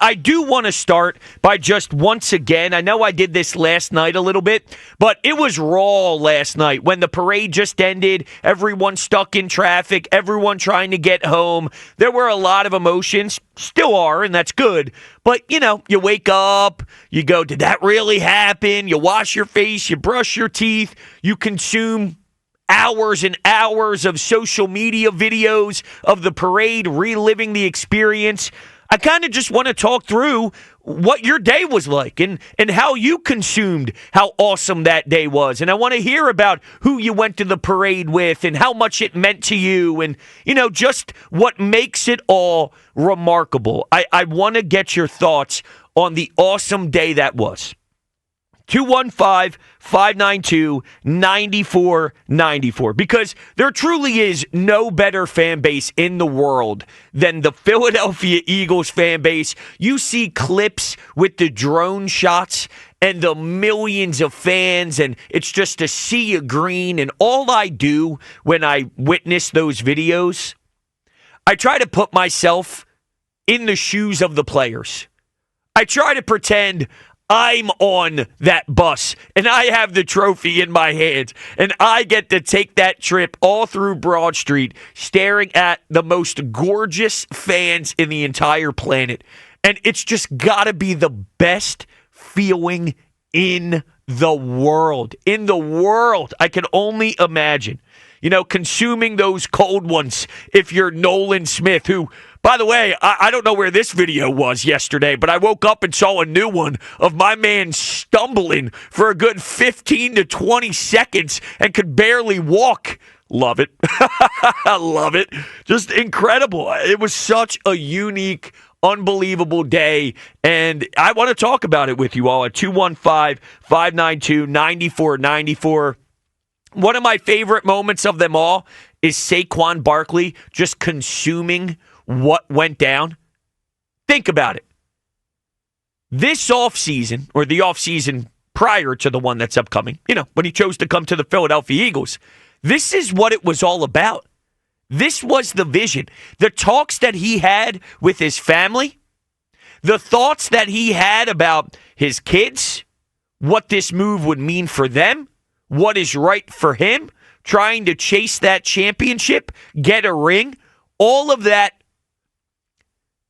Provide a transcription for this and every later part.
I do want to start by just once again, I know I did this last night a little bit, but it was raw last night when the parade just ended, everyone stuck in traffic, everyone trying to get home. There were a lot of emotions, still are, and that's good. But, you wake up, you go, did that really happen? You wash your face, you brush your teeth, you consume hours and hours of social media videos of the parade, reliving the experience. I kind of just want to talk through what your day was like and how you consumed how awesome that day was. And I want to hear about who you went to the parade with and how much it meant to you and, just what makes it all remarkable. I want to get your thoughts on the awesome day that was. 215-592-9494, because there truly is no better fan base in the world than the Philadelphia Eagles fan base. You see clips with the drone shots and the millions of fans, and it's just a sea of green. And all I do when I witness those videos, I try to put myself in the shoes of the players. I try to pretend I'm on that bus, and I have the trophy in my hands, and I get to take that trip all through Broad Street, staring at the most gorgeous fans in the entire planet. And it's just got to be the best feeling in the world. In the world, I can only imagine. Consuming those cold ones if you're Nolan Smith, who, by the way, I don't know where this video was yesterday, but I woke up and saw a new one of my man stumbling for a good 15 to 20 seconds and could barely walk. Love it. I love it. Just incredible. It was such a unique, unbelievable day, and I want to talk about it with you all at 215-592-9494. One of my favorite moments of them all is Saquon Barkley just consuming what went down. Think about it. This offseason, or the offseason prior to the one that's upcoming, when he chose to come to the Philadelphia Eagles, this is what it was all about. This was the vision. The talks that he had with his family, the thoughts that he had about his kids, what this move would mean for them, what is right for him, trying to chase that championship, get a ring, all of that,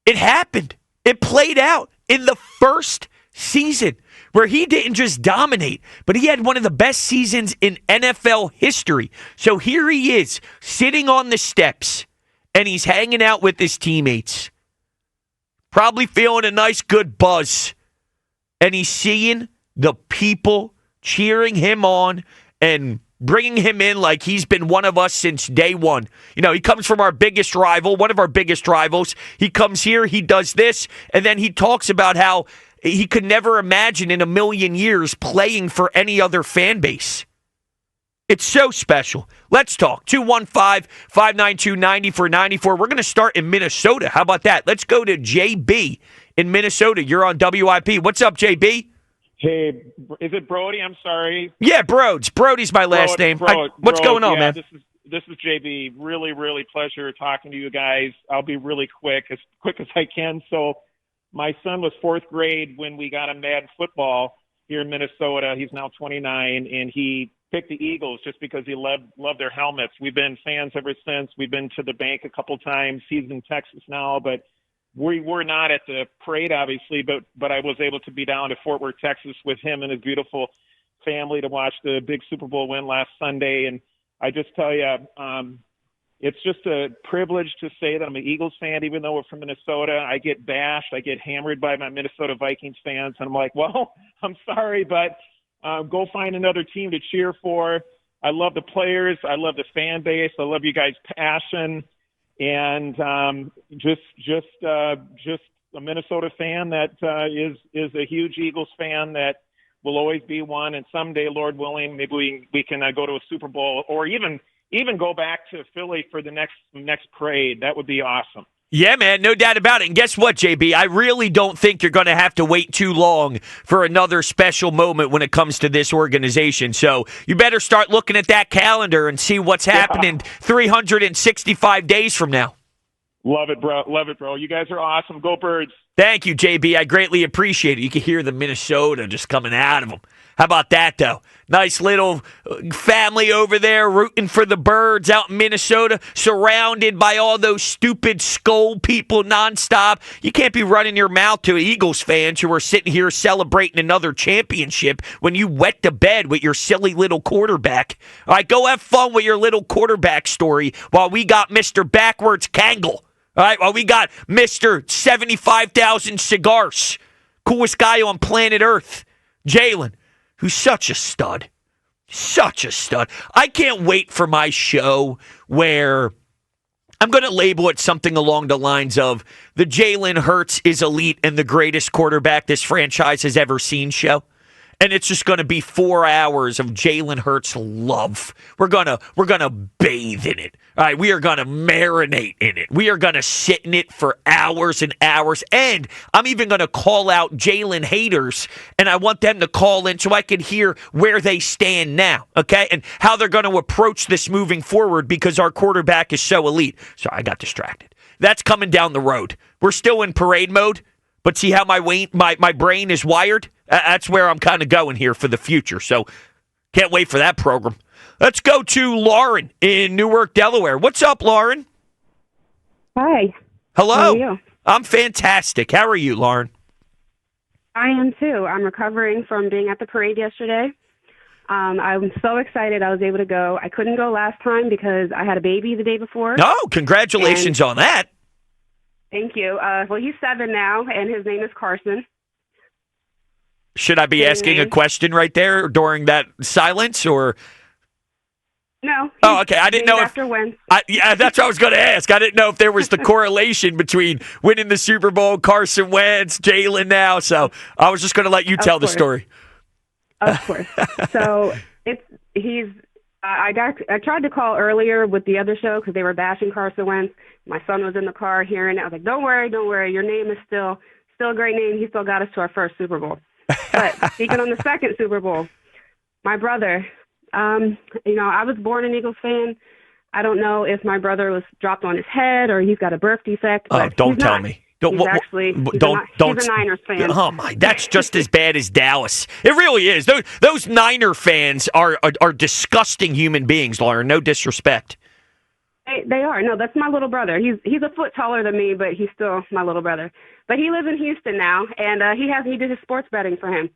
it happened. It played out in the first season where he didn't just dominate, but he had one of the best seasons in NFL history. So here he is, sitting on the steps, and he's hanging out with his teammates, probably feeling a nice, good buzz, and he's seeing the people cheering him on and bringing him in like he's been one of us since day one. He comes from our biggest rival, one of our biggest rivals. He comes here, he does this, and then he talks about how he could never imagine in a million years playing for any other fan base. It's so special. Let's talk. 215-592-9494. We're going to start in Minnesota. How about that? Let's go to JB in Minnesota. You're on WIP. What's up, JB? Hey, is it Brody? I'm sorry. Yeah, Brodes. Brody's my last name. What's going on, man? This is JB. Really, really pleasure talking to you guys. I'll be really quick as I can. So my son was fourth grade when we got him Madden football here in Minnesota. He's now 29, and he picked the Eagles just because he loved their helmets. We've been fans ever since. We've been to the bank a couple times. He's in Texas now, but we were not at the parade, obviously, but I was able to be down to Fort Worth, Texas with him and his beautiful family to watch the big Super Bowl win last Sunday. And I just tell you, it's just a privilege to say that I'm an Eagles fan, even though we're from Minnesota. I get bashed. I get hammered by my Minnesota Vikings fans. And I'm like, well, I'm sorry, but go find another team to cheer for. I love the players. I love the fan base. I love you guys' passion. And just a Minnesota fan that is a huge Eagles fan that will always be one. And someday, Lord willing, maybe we can go to a Super Bowl or even go back to Philly for the next parade. That would be awesome. Yeah, man, no doubt about it. And guess what, JB? I really don't think you're going to have to wait too long for another special moment when it comes to this organization. So you better start looking at that calendar and see what's happening 365 days from now. Love it, bro. Love it, bro. You guys are awesome. Go Birds. Thank you, JB. I greatly appreciate it. You can hear the Minnesota just coming out of them. How about that, though? Nice little family over there rooting for the Birds out in Minnesota, surrounded by all those stupid Skull people nonstop. You can't be running your mouth to Eagles fans who are sitting here celebrating another championship when you wet the bed with your silly little quarterback. All right, go have fun with your little quarterback story while we got Mr. Backwards Kangle. All right, well, we got Mr. 75,000 Cigars, coolest guy on planet Earth, Jalen, who's such a stud. Such a stud. I can't wait for my show where I'm going to label it something along the lines of the Jalen Hurts is elite and the greatest quarterback this franchise has ever seen show. And it's just going to be 4 hours of Jalen Hurts love. We're gonna bathe in it. All right, we are going to marinate in it. We are going to sit in it for hours and hours. And I'm even going to call out Jalen haters, and I want them to call in so I can hear where they stand now, okay? And how they're going to approach this moving forward because our quarterback is so elite. So I got distracted. That's coming down the road. We're still in parade mode, but see how my brain is wired? That's where I'm kind of going here for the future. So can't wait for that program. Let's go to Lauren in Newark, Delaware. What's up, Lauren? Hi. Hello. How are you? I'm fantastic. How are you, Lauren? I am too. I'm recovering from being at the parade yesterday. I'm so excited I was able to go. I couldn't go last time because I had a baby the day before. Oh, congratulations on that. Thank you. Well, he's 7 now, and his name is Carson. Should I be asking a question right there during that silence, or? No. Oh, okay. I didn't know if. After when? Yeah, that's what I was going to ask. I didn't know if there was the correlation between winning the Super Bowl, Carson Wentz, Jalen now. So I was just going to let you tell the story. Of course. So I tried to call earlier with the other show because they were bashing Carson Wentz. My son was in the car hearing it. I was like, "Don't worry. Your name is still a great name. He still got us to our first Super Bowl." But speaking on the second Super Bowl, my brother, I was born an Eagles fan. I don't know if my brother was dropped on his head or he's got a birth defect. But don't tell me. He's a Niners fan. Oh my, that's just as bad as Dallas. It really is. Those Niner fans are disgusting human beings, Lauren. No disrespect. They are. No, that's my little brother. He's a foot taller than me, but he's still my little brother. But he lives in Houston now, and he has me do his sports betting for him.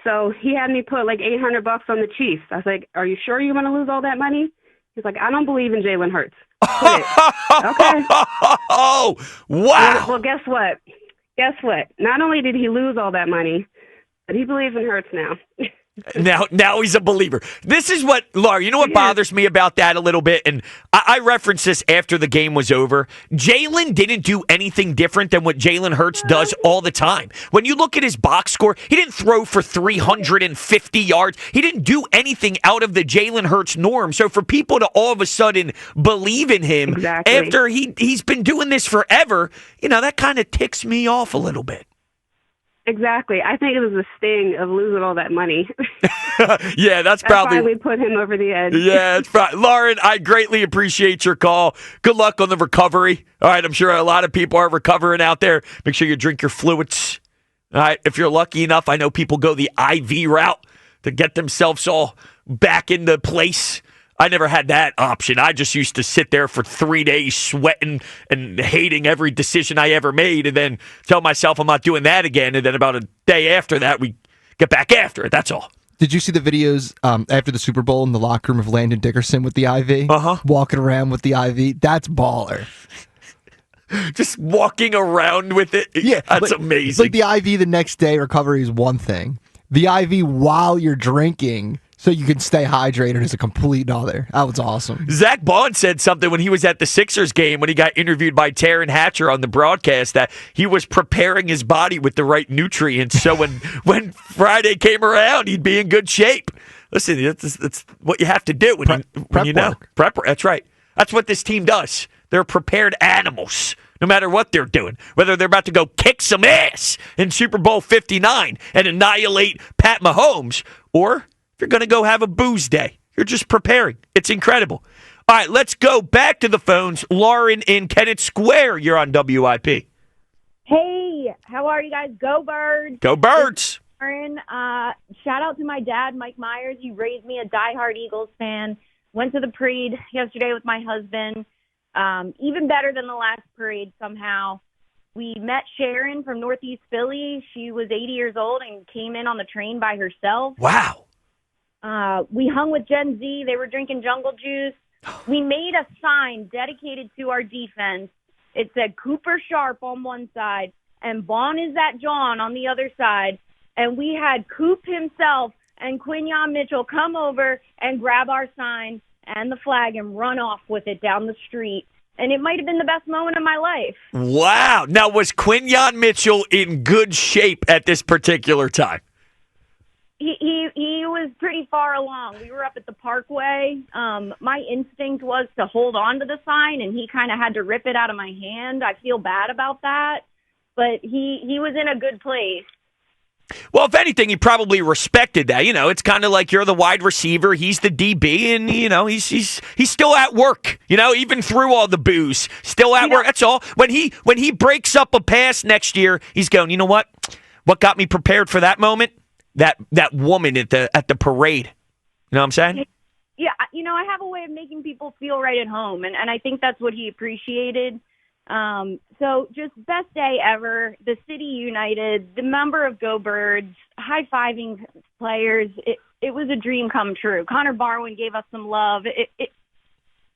So he had me put like $800 on the Chiefs. I was like, "Are you sure you want to lose all that money?" He's like, "I don't believe in Jalen Hurts." Okay. Oh, wow. Well, guess what? Not only did he lose all that money, but he believes in Hurts now. Now he's a believer. This is what, Laura, you know what bothers me about that a little bit? And I referenced this after the game was over. Jalen didn't do anything different than what Jalen Hurts does all the time. When you look at his box score, he didn't throw for 350 yards. He didn't do anything out of the Jalen Hurts norm. So for people to all of a sudden believe in him after he's been doing this forever, that kind of ticks me off a little bit. Exactly. I think it was the sting of losing all that money. Yeah, that's probably finally put him over the edge. Yeah, it's probably. Lauren, I greatly appreciate your call. Good luck on the recovery. All right, I'm sure a lot of people are recovering out there. Make sure you drink your fluids. All right, if you're lucky enough, I know people go the IV route to get themselves all back into place. I never had that option. I just used to sit there for 3 days sweating and hating every decision I ever made and then tell myself I'm not doing that again. And then about a day after that, we get back after it. That's all. Did you see the videos after the Super Bowl in the locker room of Landon Dickerson with the IV? Walking around with the IV? That's baller. Just walking around with it? Yeah. That's amazing. Like the IV the next day recovery is one thing. The IV while you're drinking so you can stay hydrated is a complete other. That was awesome. Zach Bond said something when he was at the Sixers game when he got interviewed by Taryn Hatcher on the broadcast that he was preparing his body with the right nutrients so when Friday came around, he'd be in good shape. Listen, that's what you have to do when you know. Prep work. That's right. That's what this team does. They're prepared animals, no matter what they're doing. Whether they're about to go kick some ass in Super Bowl 59 and annihilate Pat Mahomes, or if you're going to go have a booze day. You're just preparing. It's incredible. All right, let's go back to the phones. Lauren in Kennett Square, you're on WIP. Hey, how are you guys? Go Birds. Go Birds! Aaron, shout out to my dad, Mike Myers. He raised me a diehard Eagles fan. Went to the parade yesterday with my husband. Even better than the last parade somehow. We met Sharon from Northeast Philly. She was 80 years old and came in on the train by herself. Wow. We hung with Gen Z. They were drinking jungle juice. We made a sign dedicated to our defense. It said Cooper Sharp on one side and Bon is that John on the other side. And we had Coop himself and Quinyon Mitchell come over and grab our sign and the flag and run off with it down the street. And it might have been the best moment of my life. Wow. Now, was Quinyon Mitchell in good shape at this particular time? He was pretty far along. We were up at the Parkway. My instinct was to hold on to the sign, and he kind of had to rip it out of my hand. I feel bad about that, but he was in a good place. Well, if anything, he probably respected that. You know, it's kind of like you're the wide receiver, he's the DB, and you know he's still at work. You know, even through all the booze, still at work. That's all. When he breaks up a pass next year, he's going. You know what? What got me prepared for that moment? That woman at the parade. You know what I'm saying? Yeah, you know, I have a way of making people feel right at home, and I think that's what he appreciated. So just best day ever. The city united, the member of Go Birds, high-fiving players. It was a dream come true. Connor Barwin gave us some love.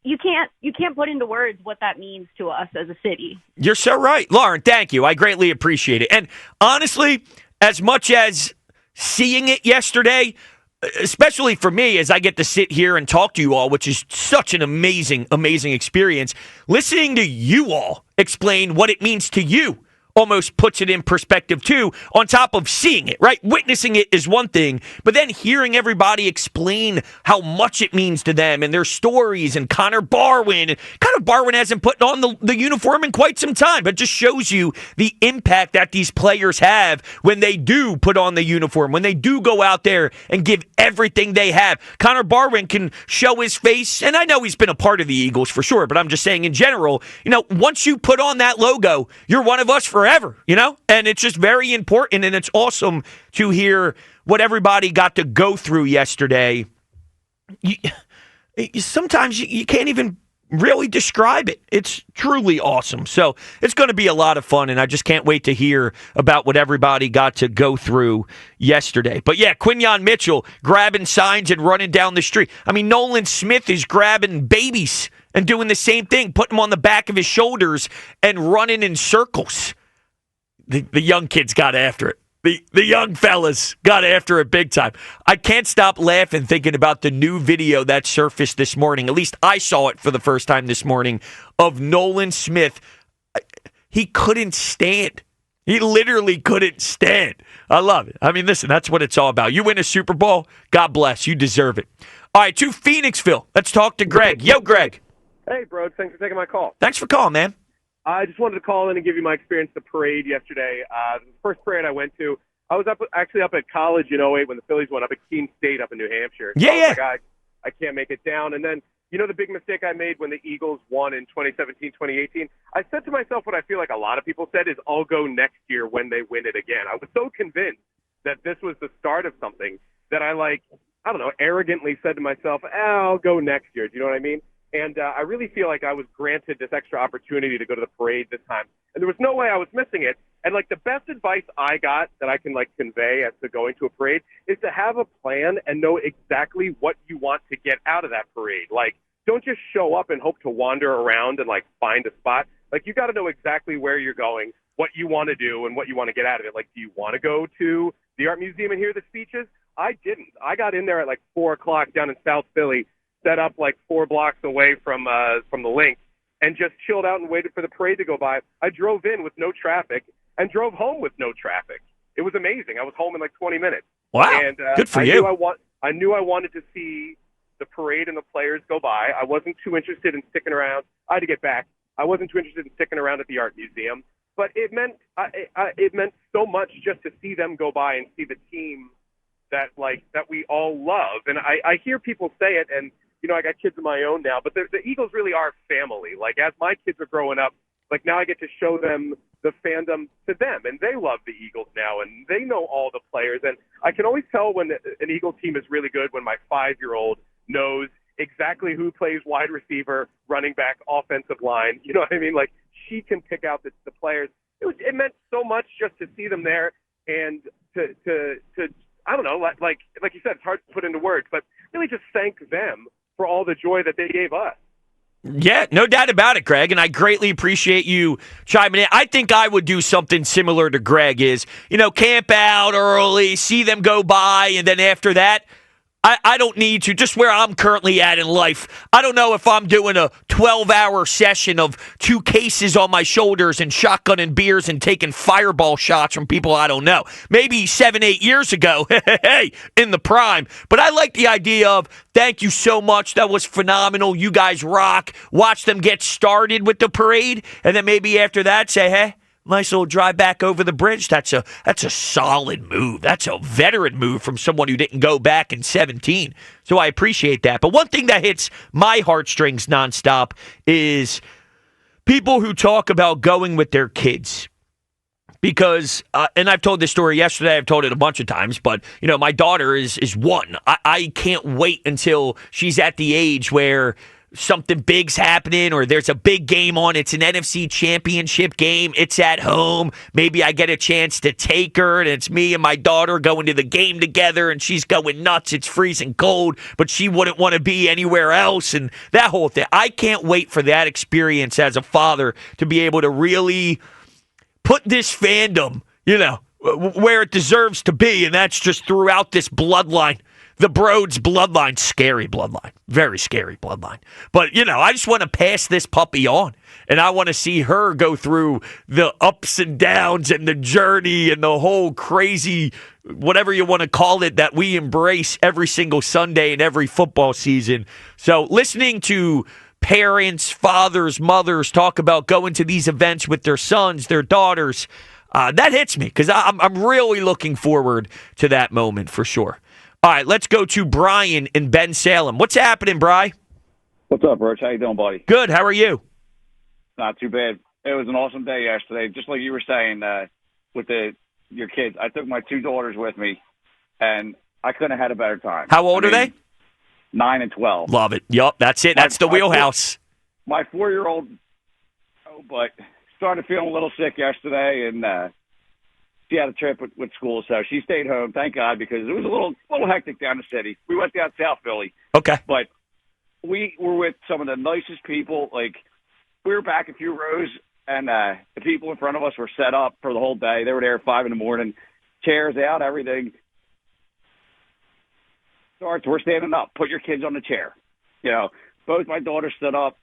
You can't put into words what that means to us as a city. You're so right. Lauren, thank you. I greatly appreciate it. And honestly, as much as seeing it yesterday, especially for me as I get to sit here and talk to you all, which is such an amazing, amazing experience, listening to you all explain what it means to you almost puts it in perspective too, on top of seeing it, right? Witnessing it is one thing, but then hearing everybody explain how much it means to them and their stories, and Connor Barwin hasn't put on the uniform in quite some time, but just shows you the impact that these players have when they do put on the uniform, when they do go out there and give everything they have. Connor Barwin can show his face, and I know he's been a part of the Eagles for sure, but I'm just saying in general, you know, once you put on that logo, you're one of us forever. You know, and it's just very important, and it's awesome to hear what everybody got to go through yesterday. Sometimes you can't even really describe it. It's truly awesome. So it's going to be a lot of fun, and I just can't wait to hear about what everybody got to go through yesterday. But yeah, Quinyon Mitchell grabbing signs and running down the street. I mean, Nolan Smith is grabbing babies and doing the same thing, putting them on the back of his shoulders and running in circles. The young kids got after it. The young fellas got after it big time. I can't stop laughing thinking about the new video that surfaced this morning. At least I saw it for the first time this morning of Nolan Smith. He couldn't stand. He literally couldn't stand. I love it. I mean, listen, that's what it's all about. You win a Super Bowl, God bless. You deserve it. All right, to Phoenixville. Let's talk to Greg. Yo, Greg. Hey, Brodes. Thanks for taking my call. Thanks for calling, man. I just wanted to call in and give you my experience at the parade yesterday. The first parade I went to, I was actually up at college in '08 when the Phillies went up at Keene State up in New Hampshire. So Yeah. I can't make it down. And then, you know the big mistake I made when the Eagles won in 2017, 2018? I said to myself what I feel like a lot of people said is, I'll go next year when they win it again. I was so convinced that this was the start of something that I arrogantly said to myself, I'll go next year. Do you know what I mean? And I really feel like I was granted this extra opportunity to go to the parade this time. And there was no way I was missing it. And, the best advice I got that I can, convey as to going to a parade is to have a plan and know exactly what you want to get out of that parade. Don't just show up and hope to wander around and, find a spot. You got to know exactly where you're going, what you want to do, and what you want to get out of it. Do you want to go to the art museum and hear the speeches? I didn't. I got in there at, 4 o'clock down in South Philly, set up 4 blocks away from the link, and just chilled out and waited for the parade to go by. I drove in with no traffic and drove home with no traffic. It was amazing. I was home in 20 minutes. Wow, and, good for you. I knew I wanted to see the parade and the players go by. I wasn't too interested in sticking around. I had to get back. I wasn't too interested in sticking around at the art museum. But it meant so much just to see them go by and see the team that we all love. And I hear people say it, and I got kids of my own now, but the Eagles really are family. As my kids are growing up, now I get to show them the fandom to them, and they love the Eagles now, and they know all the players. And I can always tell when an Eagles team is really good when my 5-year-old knows exactly who plays wide receiver, running back, offensive line. You know what I mean? Like, she can pick out the players. It meant so much just to see them there, and to I don't know, like you said, it's hard to put into words, but really just thank them for all the joy that they gave us. Yeah, no doubt about it, Greg, and I greatly appreciate you chiming in. I think I would do something similar to Greg is, camp out early, see them go by, and then after that, I don't need to, just where I'm currently at in life, I don't know if I'm doing a 12-hour session of 2 cases on my shoulders and shotgunning beers and taking fireball shots from people I don't know. Maybe 7-8 years ago, hey, in the prime. But I like the idea of, thank you so much, that was phenomenal, you guys rock. Watch them get started with the parade, and then maybe after that say, hey, nice little drive back over the bridge. That's a solid move. That's a veteran move from someone who didn't go back in 17. So I appreciate that. But one thing that hits my heartstrings nonstop is people who talk about going with their kids. Because, and I've told this story yesterday, I've told it a bunch of times, but, my daughter is 1. I can't wait until she's at the age where something big's happening or there's a big game on. It's an NFC championship game. It's at home. Maybe I get a chance to take her, and it's me and my daughter going to the game together, and she's going nuts. It's freezing cold, but she wouldn't want to be anywhere else, and that whole thing. I can't wait for that experience as a father to be able to really put this fandom, where it deserves to be, and that's just throughout this bloodline. The Brodes bloodline, scary bloodline, very scary bloodline. But, I just want to pass this puppy on, and I want to see her go through the ups and downs and the journey and the whole crazy, whatever you want to call it, that we embrace every single Sunday and every football season. So listening to parents, fathers, mothers talk about going to these events with their sons, their daughters, that hits me because I'm really looking forward to that moment for sure. All right, let's go to Brian in Ben Salem. What's happening, Bri? What's up, Roach? How you doing, buddy? Good. How are you? Not too bad. It was an awesome day yesterday. Just like you were saying with your kids. I took my 2 daughters with me, and I couldn't have had a better time. How old are they? 9 and 12. Love it. Yup, that's it. That's the wheelhouse. My 4-year-old, but started feeling a little sick yesterday, and she had a trip with school, so she stayed home. Thank God, because it was a little hectic down the city. We went down South Philly. Okay. But we were with some of the nicest people. Like, we were back a few rows, and the people in front of us were set up for the whole day. They were there at 5 in the morning, chairs out, everything. Starts, we're standing up. Put your kids on the chair. Both my daughters stood up.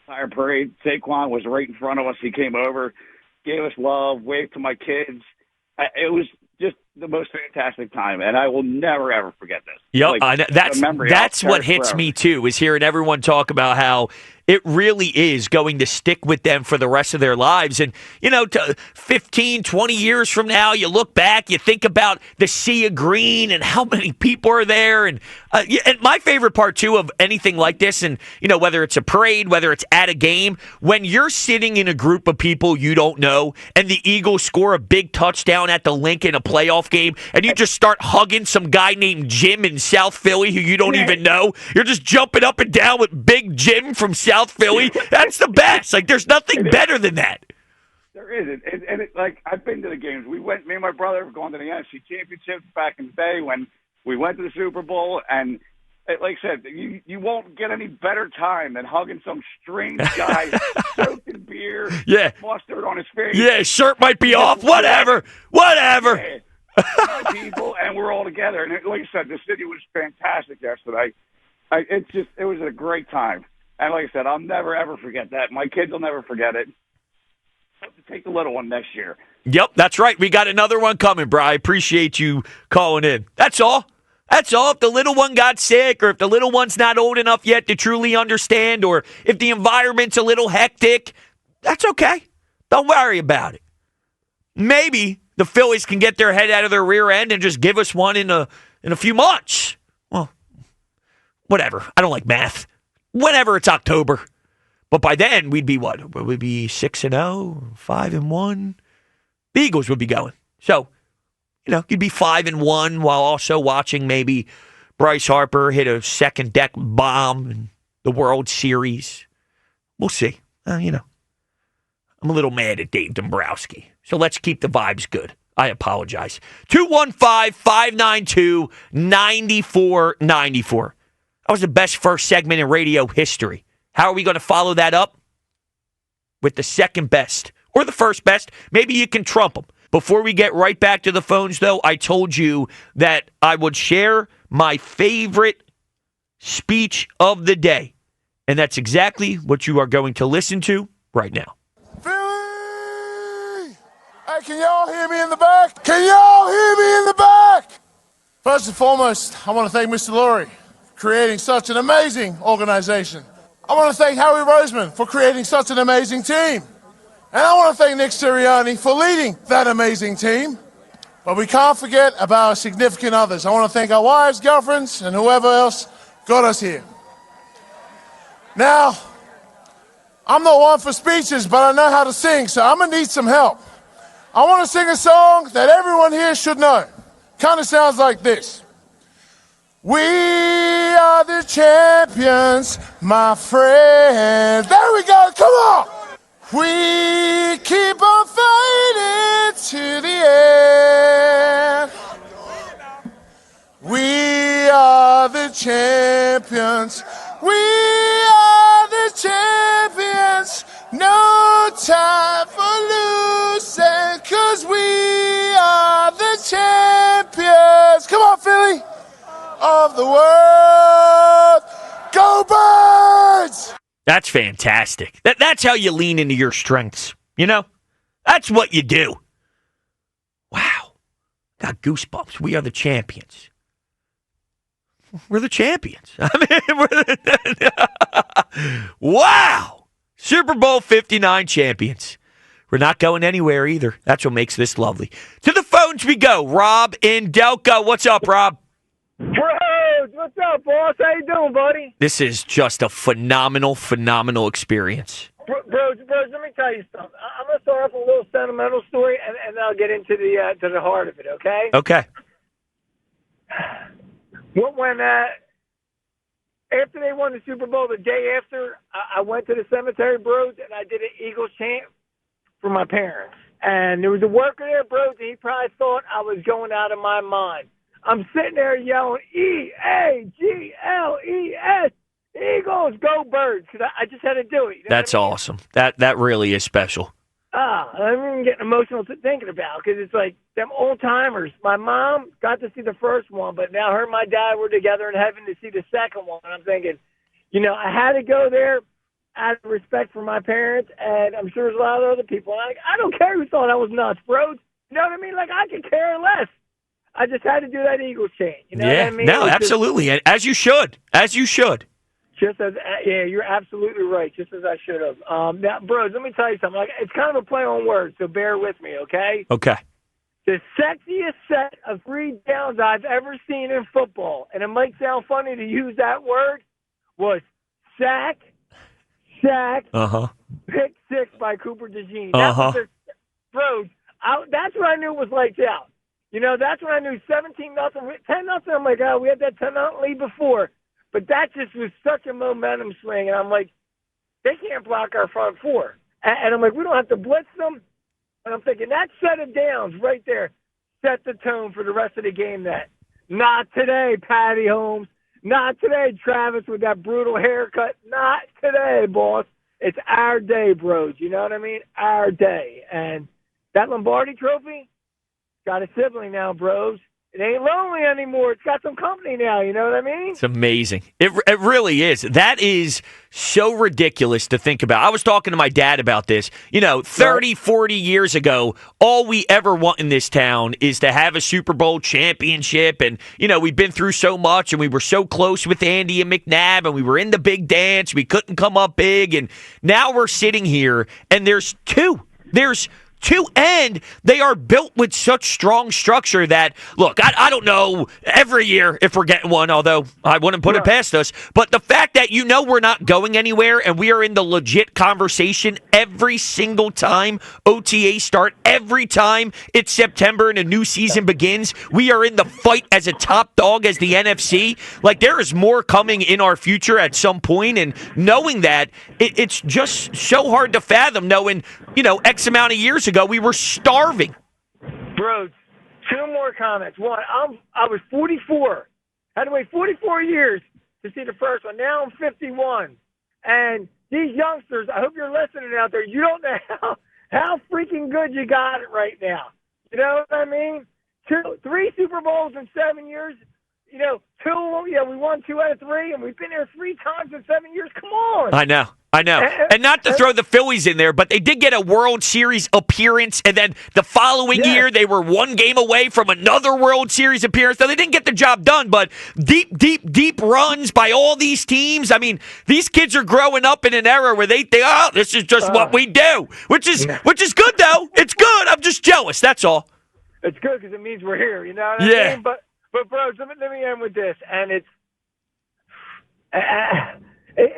Entire parade. Saquon was right in front of us. He came over, gave us love, waved to my kids. It was just the most fantastic time, and I will never, ever forget this. Yep, that's what hits me, too, is hearing everyone talk about how it really is going to stick with them for the rest of their lives. And, 15, 20 years from now, you look back, you think about the sea of green and how many people are there. And my favorite part, too, of anything like this, and, whether it's a parade, whether it's at a game, when you're sitting in a group of people you don't know and the Eagles score a big touchdown at the Link in a playoff game, and you just start hugging some guy named Jim in South Philly who you don't even know. You're just jumping up and down with Big Jim from South Philly. That's the best. Like, there's nothing better than that. There isn't. And I've been to the games. Me and my brother have gone to the NFC Championships back in the day when we went to the Super Bowl. And like I said, you won't get any better time than hugging some strange guy soaked in beer, mustard on his face. Yeah, shirt might be off. Whatever. Yeah. My people, and we're all together. And like I said, the city was fantastic yesterday. It was a great time. And like I said, I'll never, ever forget that. My kids will never forget it. I'll have to take the little one next year. Yep, that's right. We got another one coming, bro. I appreciate you calling in. That's all. That's all. If the little one got sick, or if the little one's not old enough yet to truly understand, or if the environment's a little hectic, that's okay. Don't worry about it. Maybe the Phillies can get their head out of their rear end and just give us one in a few months. Well, whatever. I don't like math. Whenever it's October. But by then, we'd be what? We'd be 6-0, 5-1. The Eagles would be going. So, you'd be 5-1 while also watching maybe Bryce Harper hit a second deck bomb in the World Series. We'll see. I'm a little mad at Dave Dombrowski. So let's keep the vibes good. I apologize. 215-592-9494. That was the best first segment in radio history. How are we going to follow that up? With the second best or the first best. Maybe you can trump them. Before we get right back to the phones, though, I told you that I would share my favorite speech of the day. And that's exactly what you are going to listen to right now. Philly! Hey, can y'all hear me in the back? Can y'all hear me in the back? First and foremost, I want to thank Mr. Lurie for creating such an amazing organization. I want to thank Howie Roseman for creating such an amazing team. And I want to thank Nick Sirianni for leading that amazing team. But we can't forget about our significant others. I want to thank our wives, girlfriends, and whoever else got us here. Now, I'm not one for speeches, but I know how to sing, so I'm going to need some help. I want to sing a song that everyone here should know. Kind of sounds like this. We are the champions, my friend. There we go, come on. We keep on fighting to the end. We are the champions. We are the champions. No time for losing, 'cause we are the champions. Come on, Philly. Of the world. Go Birds! That's fantastic. That's how you lean into your strengths. That's what you do. Wow. Got goosebumps. We are the champions. We're the champions. Wow. Super Bowl 59 champions. We're not going anywhere either. That's what makes this lovely. To the phones we go. Rob in Delco. What's up, Rob? Brodes, what's up, boss? How you doing, buddy? This is just a phenomenal experience. Brodes, let me tell you something. I'm going to start off with a little sentimental story, and then I'll get into the heart of it, okay? Okay. When after they won the Super Bowl, the day after, I went to the cemetery, Brodes, and I did an Eagles chant for my parents. And there was a worker there, Brodes, and he probably thought I was going out of my mind. I'm sitting there yelling, E-A-G-L-E-S, Eagles, go Birds, because I just had to do it. That's awesome. That really is special. I'm even getting emotional thinking about because it's like them old timers. My mom got to see the first one, but now her and my dad were together in heaven to see the second one. And I'm thinking, I had to go there out of respect for my parents, and I'm sure there's a lot of other people. And I don't care who thought I was nuts, bros. You know what I mean? Like, I could care less. I just had to do that Eagles chant. You know what I mean? No, absolutely. As you should. Just as, you're absolutely right. Just as I should have. Now, bros, let me tell you something. Like, it's kind of a play on words, so bear with me, okay? Okay. The sexiest set of 3 downs I've ever seen in football, and it might sound funny to use that word, was sack, pick six by Cooper DeJean. Bros, that's what I knew was lights out. That's when I knew 17-0, 10-0. I'm like, we had that 10-0 lead before. But that just was such a momentum swing. And I'm like, they can't block our front four. And I'm like, we don't have to blitz them. And I'm thinking, that set of downs right there set the tone for the rest of the game. That not today, Patty Holmes. Not today, Travis, with that brutal haircut. Not today, boss. It's our day, bros. You know what I mean? Our day. And that Lombardi trophy, got a sibling now, bros. It ain't lonely anymore. It's got some company now. You know what I mean? It's amazing. It really is. That is so ridiculous to think about. I was talking to my dad about this. 30, 40 years ago, all we ever want in this town is to have a Super Bowl championship. And, we've been through so much, and we were so close with Andy and McNabb, and we were in the big dance. We couldn't come up big. And now we're sitting here, and there's two. There's Two, and they are built with such strong structure that, look, I don't know every year if we're getting one, although I wouldn't put it past us, but the fact that we're not going anywhere and we are in the legit conversation every single time OTA start, every time it's September and a new season begins, we are in the fight as a top dog as the NFC. Like, there is more coming in our future at some point, and knowing that, it's just so hard to fathom, knowing, X amount of years ago, we were starving. Brodes, two more comments. One, I was 44. Had to wait 44 years to see the first one. Now I'm 51. And these youngsters, I hope you're listening out there, you don't know how freaking good you got it right now. You know what I mean? 3 Super Bowls in 7 years. We won 2 out of 3, and we've been there 3 times in 7 years. Come on. I know. And not to throw the Phillies in there, but they did get a World Series appearance, and then the following year they were 1 game away from another World Series appearance. So they didn't get the job done, but deep runs by all these teams. I mean, these kids are growing up in an era where they think, this is just what we do, which is good, though. It's good. I'm just jealous. That's all. It's good because it means we're here, you know what I mean? But bro, let me end with this, and it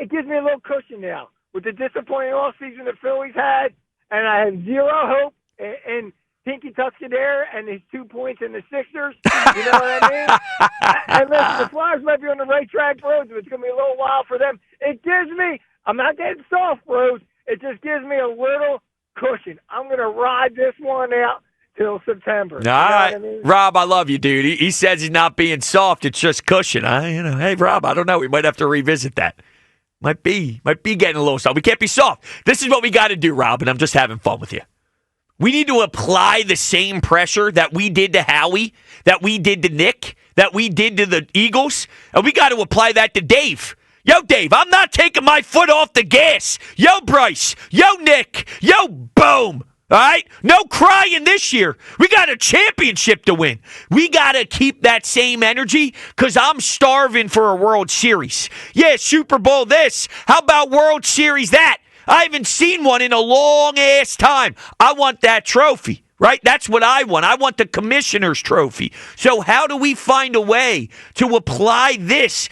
gives me a little cushion now. With the disappointing offseason the Phillies had, and I have zero hope in Pinky Tuscadere and his 2 points in the Sixers. You know what I mean? And listen, the Flyers might be on the right track, bro. It's going to be a little while for them. It gives me, I'm not getting soft, bro. It just gives me a little cushion. I'm going to ride this one out till September. All right. I mean? Rob, I love you, dude. He says he's not being soft. It's just cushion. Hey, Rob, I don't know. We might have to revisit that. Might be getting a little soft. We can't be soft. This is what we got to do, Rob, and I'm just having fun with you. We need to apply the same pressure that we did to Howie, that we did to Nick, that we did to the Eagles, and we got to apply that to Dave. Yo, Dave, I'm not taking my foot off the gas. Yo, Bryce. Yo, Nick. Yo, boom. All right? No crying this year. We got a championship to win. We got to keep that same energy because I'm starving for a World Series. Yeah, Super Bowl this. How about World Series that? I haven't seen one in a long-ass time. I want that trophy. Right? That's what I want. I want the commissioner's trophy. So how do we find a way to apply this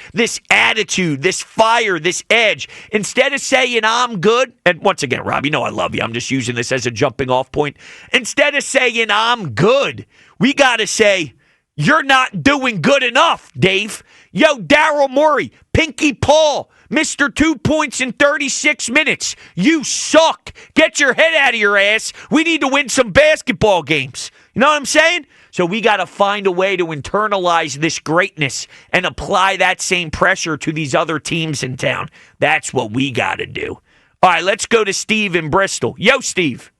attitude, this fire, this edge? Instead of saying I'm good, and once again, Rob, I love you. I'm just using this as a jumping off point. Instead of saying I'm good, we got to say, you're not doing good enough, Dave. Yo, Daryl Morey, Pinky Paul, Mr. 2 points in 36 minutes. You suck. Get your head out of your ass. We need to win some basketball games. You know what I'm saying? So we got to find a way to internalize this greatness and apply that same pressure to these other teams in town. That's what we got to do. All right, let's go to Steve in Bristol. Yo, Steve.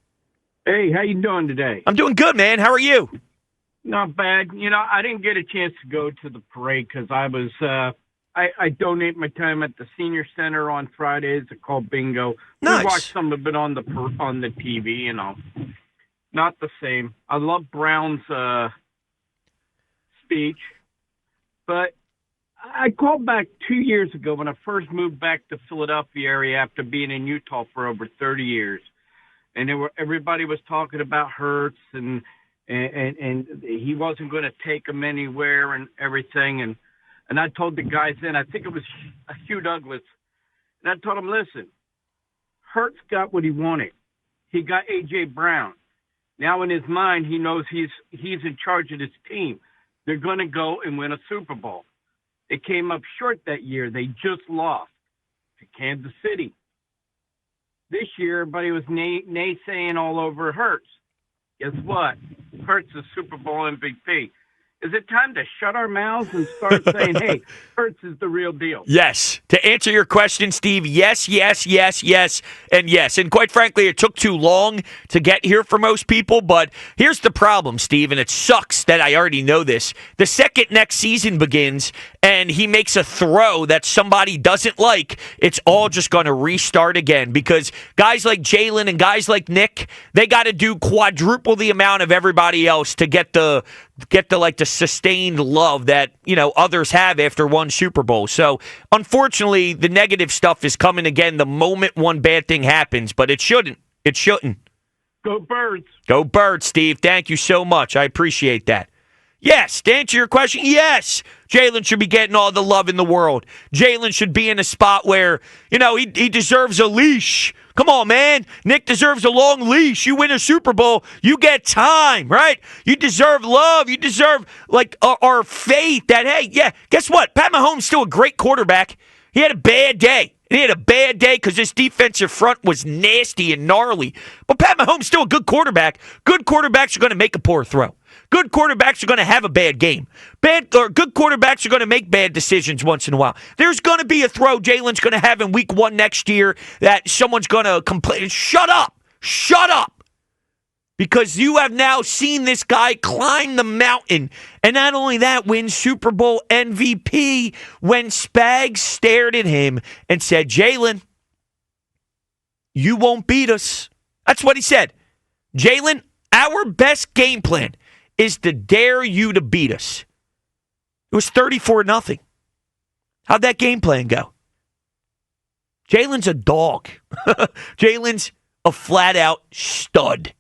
Hey, how you doing today? I'm doing good, man. How are you? Not bad. I didn't get a chance to go to the parade because I was I donate my time at the senior center on Fridays. It's called bingo. Nice. We watch some of it on the TV. Not the same. I love Brown's speech, but I called back 2 years ago when I first moved back to Philadelphia area after being in Utah for over 30 years, and everybody was talking about Hurts and he wasn't going to take them anywhere and everything. And I told the guys then, I think it was Hugh Douglas, and I told him, listen, Hurts got what he wanted. He got A.J. Brown. Now in his mind, he knows he's in charge of his team. They're going to go and win a Super Bowl. They came up short that year. They just lost to Kansas City. This year, everybody was naysaying all over Hurts. Guess what? Hurts is Super Bowl MVP. Is it time to shut our mouths and start saying, hey, Hurts is the real deal? Yes. To answer your question, Steve, yes, and yes. And quite frankly, it took too long to get here for most people. But here's the problem, Steve, and it sucks that I already know this. The second next season begins and he makes a throw that somebody doesn't like, it's all just going to restart again because guys like Jalen and guys like Nick, they got to do quadruple the amount of everybody else to get the sustained love that others have after one Super Bowl. So unfortunately, the negative stuff is coming again the moment one bad thing happens, but it shouldn't. Go Birds. Go Birds, Steve. Thank you so much. I appreciate that. Yes, to answer your question, yes, Jalen should be getting all the love in the world. Jalen should be in a spot where, he deserves a leash. Come on, man. Nick deserves a long leash. You win a Super Bowl, you get time, right? You deserve love. You deserve, our faith that, hey, yeah, guess what? Pat Mahomes is still a great quarterback. He had a bad day. He had a bad day because this defensive front was nasty and gnarly. But Pat Mahomes is still a good quarterback. Good quarterbacks are going to make a poor throw. Good quarterbacks are going to have a bad game. Good quarterbacks are going to make bad decisions once in a while. There's going to be a throw Jalen's going to have in week 1 next year that someone's going to complain. Shut up. Shut up. Because you have now seen this guy climb the mountain. And not only that, win Super Bowl MVP when Spags stared at him and said, Jalen, you won't beat us. That's what he said. Jalen, our best game plan is to dare you to beat us. It was 34-0. How'd that game plan go? Jalen's a dog. Jalen's a flat-out stud.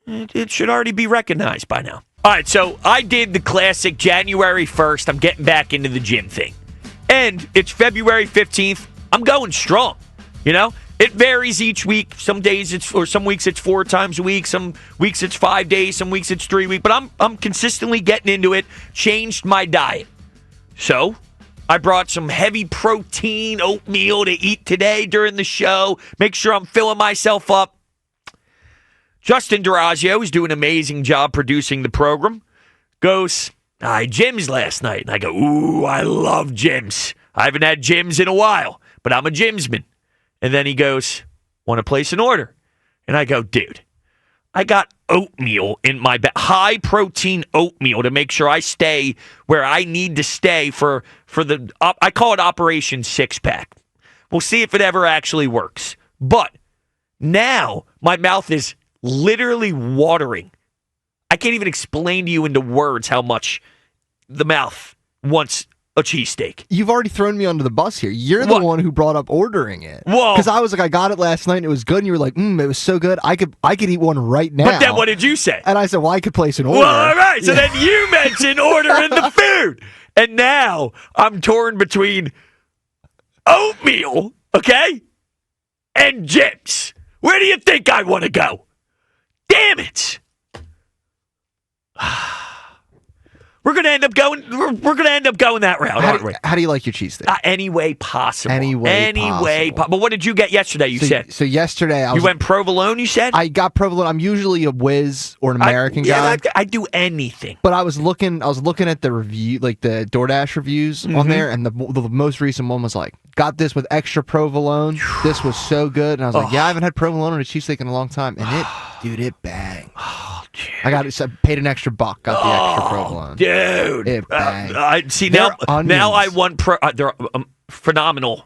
It should already be recognized by now. All right, so I did the classic January 1st. I'm getting back into the gym thing. And it's February 15th. I'm going strong, It varies each week. Some weeks it's 4 times a week. Some weeks it's 5 days. Some weeks it's 3 weeks. But I'm consistently getting into it. Changed my diet. So I brought some heavy protein oatmeal to eat today during the show. Make sure I'm filling myself up. Justin Durazio is doing an amazing job producing the program. Goes, I had gyms last night. And I go, ooh, I love gyms. I haven't had gyms in a while, but I'm a gymsman. And then he goes, want to place an order? And I go, dude, I got oatmeal in my bag, high protein oatmeal to make sure I stay where I need to stay for I call it Operation Six Pack. We'll see if it ever actually works. But now my mouth is literally watering. I can't even explain to you into words how much the mouth wants a cheesesteak. You've already thrown me under the bus here. You're the one who brought up ordering it. Whoa. Because I was like, I got it last night and it was good. And you were like, it was so good. I could eat one right now. But then what did you say? And I said, well, I could place an order. Well, all right. So then you mentioned ordering the food. And now I'm torn between oatmeal, okay, and gyms. Where do you think I want to go? Damn it. We're gonna end up going that route, aren't we? How do you like your cheesesteak? Any way possible. Any way possible. But what did you get yesterday? You said. So yesterday, you went provolone. You said. I got provolone. I'm usually a whiz or an American guy. I do anything. But I was looking at the review, like the DoorDash reviews on there, and the most recent one was like, got this with extra provolone. This was so good, and I was like, yeah, I haven't had provolone on a cheesesteak in a long time, and it banged. I paid an extra $1, got the extra provolone. Dude. It banged. I see now I want they're phenomenal.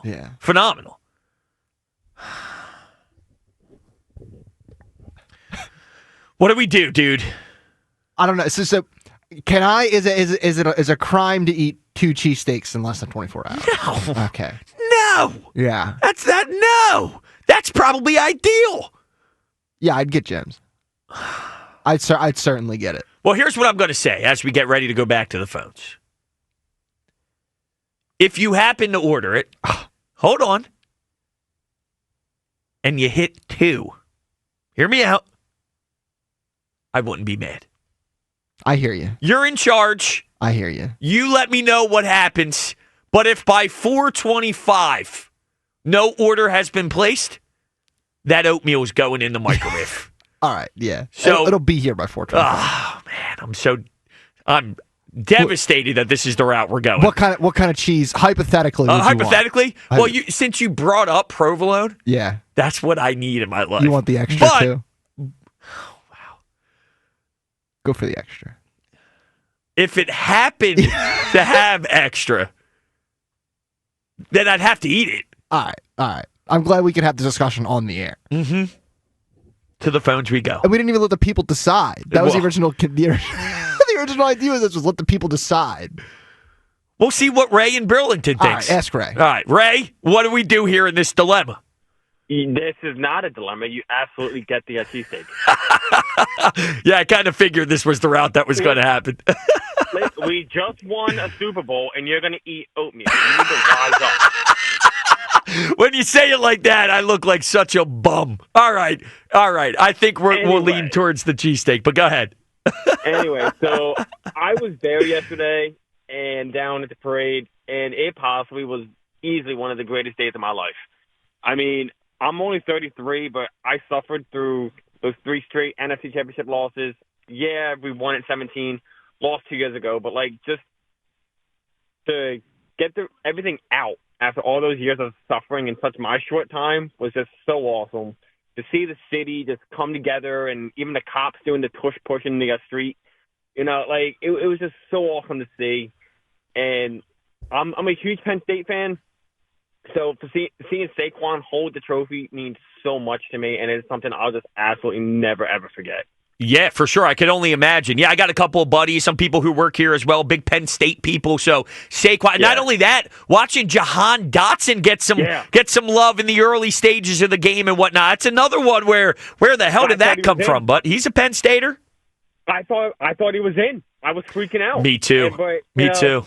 Yeah. Phenomenal. What do we do, dude? I don't know. So can I is it a crime to eat 2 cheesesteaks in less than 24 hours? No. Okay. No. Yeah. No. That's probably ideal. Yeah, I'd get gems. I'd certainly get it. Well, here's what I'm going to say as we get ready to go back to the phones. If you happen to order it, hold on, and you hit 2, hear me out, I wouldn't be mad. I hear you. You're in charge. I hear you. You let me know what happens. But if by 4:25 no order has been placed, that oatmeal is going in the microwave. All right, yeah. So it'll be here by 4:25. Oh man, I'm devastated that this is the route we're going. What kind of cheese? Hypothetically, would hypothetically, you want? Well, since you brought up provolone, yeah, that's what I need in my life. You want the extra too? Wow. Go for the extra. If it happened to have extra, then I'd have to eat it. All right. I'm glad we could have the discussion on the air. Mm-hmm. To the phones we go. And we didn't even let the people decide. That was the original the original idea of this was let the people decide. We'll see what Ray in Burlington thinks. All right, ask Ray. All right, Ray, what do we do here in this dilemma? This is not a dilemma. You absolutely get the cheesesteak. Yeah, I kind of figured this was the route that was going to happen. We just won a Super Bowl, and you're going to eat oatmeal. You need to rise up. When you say it like that, I look like such a bum. All right. I think we'll lean towards the cheesesteak, but go ahead. Anyway, so I was there yesterday and down at the parade, and it possibly was easily one of the greatest days of my life. I mean, I'm only 33, but I suffered through those 3 straight NFC Championship losses. Yeah, we won at 17, lost 2 years ago, but just to get everything out after all those years of suffering in such my short time was just so awesome. To see the city just come together and even the cops doing the push in the street, it was just so awesome to see. And I'm a huge Penn State fan. So seeing Saquon hold the trophy means so much to me, and it's something I'll just absolutely never, ever forget. Yeah, for sure. I can only imagine. Yeah, I got a couple of buddies, some people who work here as well, big Penn State people. So Saquon. Yeah. Not only that, watching Jahan Dotson get some love in the early stages of the game and whatnot. It's another one where the hell did that come from? But he's a Penn Stater. I thought he was in. I was freaking out. Me too. Me too.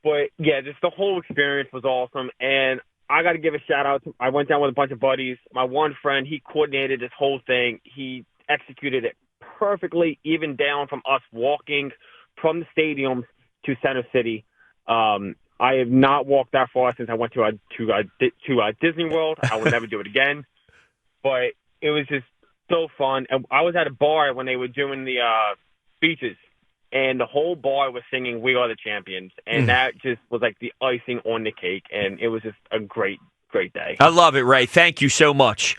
But, yeah, just the whole experience was awesome. And I got to give a shout-out. I went down with a bunch of buddies. My one friend, he coordinated this whole thing. He executed it perfectly, even down from us walking from the stadium to Center City. I have not walked that far since I went to Disney World. I will never do it again. But it was just so fun. And I was at a bar when they were doing the speeches. And the whole bar was singing "We Are the Champions," and that just was like the icing on the cake. And it was just a great, great day. I love it, Ray. Thank you so much.